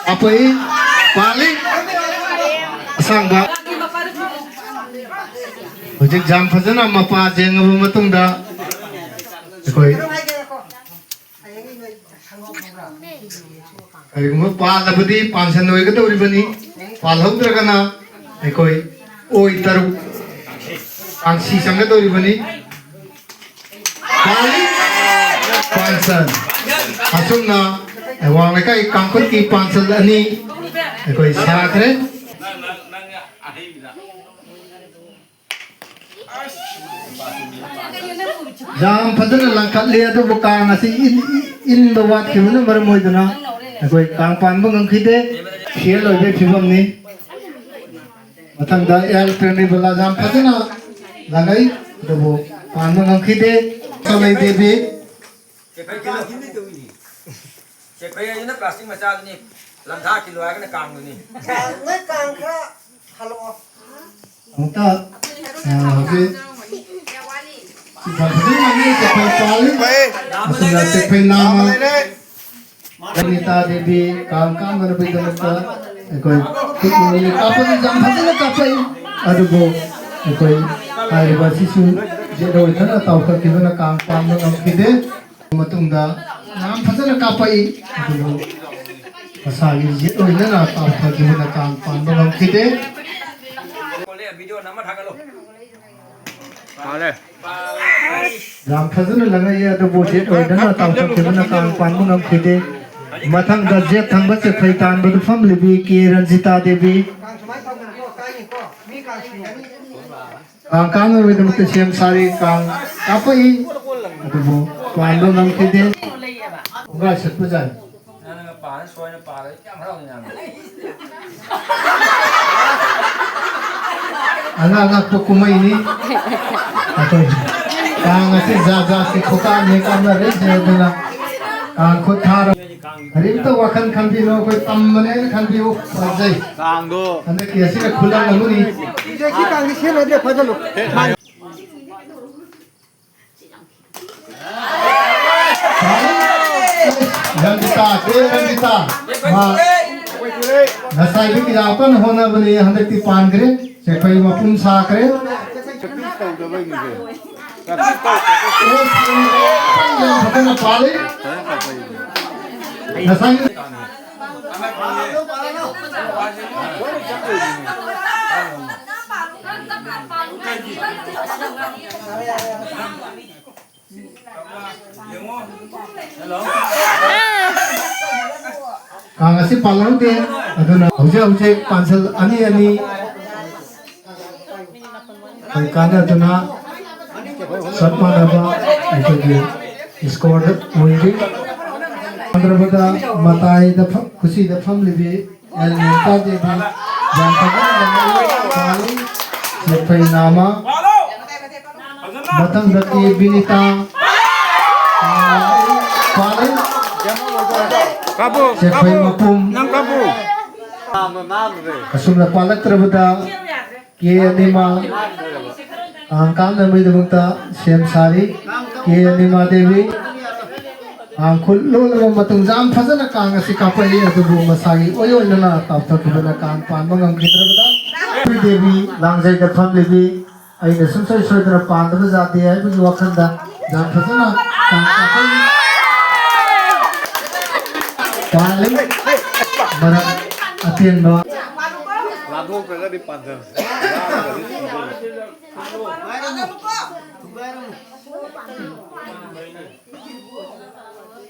apa ini balik sang bak ujung jam fazana mapa jeng abu matung dah koi ayo pal abadi pansan noi kata uri bani pal hok terkena koi oi taru angsi sangat uri bani balik pansan asumna wang mereka kangkut ki pansel ani koi sakre jam fazana langkat lihat tu bukan nasi in bawat kemana bermoi tu na koi kang pan bang kita share loh film ni matang dah elektronik bela jam fazana lagai tu bu pan bang kita sampai debi Cepaya ini plastik macam ni, lantar kilo aja kena kang ni. Nggak kang kira halo. Kita okey Bagi lagi cepai paling sudah cepai nama Wanita Devi kang-kang menepi kita ekoi ini apa ni jam hati nak apa ini aduh bo ekoi hari basisu jero itu na tahu ke kita nak kang-kang mengambil kita matung dah nam pasal nak apa ini aduh pasal jero itu na tahu ke kita nak kang-kang mengambil kita Boleh video nama thang kalau. jam fazana lagai ya aduh bo jero itu na tahu ke kita nak kang-kang mengambil kita mathang dah jet thang baca kaitan berfam lebih ke Ranjita Devi Kang semai tahu kan kok kain kok. Mi kang sini. kang itu mesti siam sari kang apa ini itu bu tuan nam kita enggak sepujan Nana pan, soalnya pan, yang mana ni nama? anak-anak pokuma ini atau kang ngasih jaga si kota ni kang ada jadi kang kota hari itu wakan kampi lo kau tammane kampi o rajai kang do anda kiasi ke kulang lalu ni Jadi kang di sini ada pada lu. Ranjita nasai bi kita apa hona beli hendak tipan kere sepai mapun sa kere bukan apa le nasai kang asih palang deh aduna uje pansel ani karena aduna satma daba itu dia score मुझे अंदर माताई दफा खुशी दफा Libby एलमेंटा देवी जानता पाली सेफई नामा मतंग दकी बिनिता पाली सेफई मपुम कसुमला पालक तरबदा के अनिमा angkang namai debukta siam sari ke anima devi angkul lo matung jam fazana kang asi kapai atu bu masagi oyo nana tapta kibana kang pan mangam khitra bada devi langjai da pham levi aina sumsai soidra pan da jati ai bu wakhanda jam fazana kang kapai paling mara atien no lagu pernah di panjang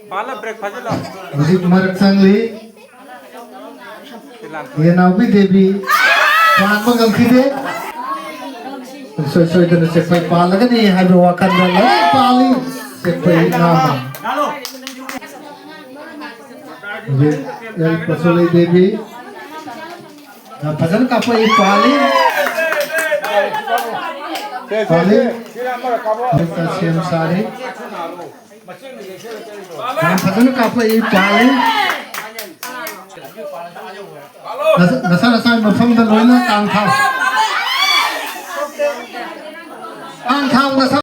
Malah breakfast lah. musik marak sangli ye nabi devi pan mangam khide soy dan sepai palagan ni habu wakan dala pali sepai nama ye dari pasolai devi na pajan kapai pali pali kita siam sari na pajan kapai pali nasa mafam da loina kang thang nasa